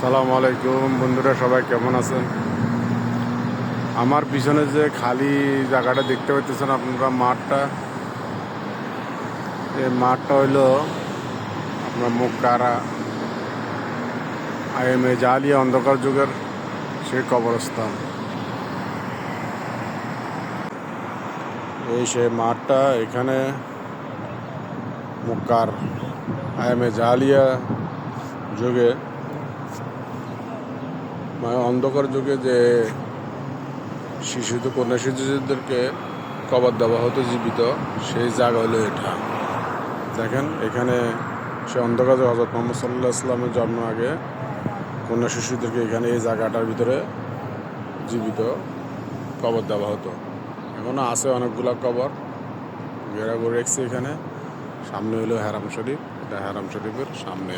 আসসালামু আলাইকুম বন্ধুরা, সবাই কেমন আছেন? আমার পিছনে যে খালি জায়গাটা দেখতে পাইতেছেন আপনারা, মাঠটা, এই মাঠটা হইল আপনার মুক্কারা আইএমএ জালিয়া অন্ধকার যুগের সেই কবরস্থান। এই সেই মাঠটা, এখানে মুক্কার আইএমএ জালিয়া যুগে, মানে অন্ধকার যুগে যে কন্যা শিশুদেরকে কবর দেওয়া হতো জীবিত, সেই জায়গা হলো এটা। দেখেন, এখানে সে অন্ধকার হযরত মুহাম্মদ সাল্লাল্লাহু আলাইহি ওয়াসাল্লামের জন্ম আগে কন্যা শিশুদেরকে এখানে এই জায়গাটার ভিতরে জীবিত কবর দেওয়া হতো। এখনও আছে অনেকগুলা কবর ঘেরা করে রেখেছে এখানে। সামনে হলো হারাম শরীফ, এটা হারাম শরীফের সামনে।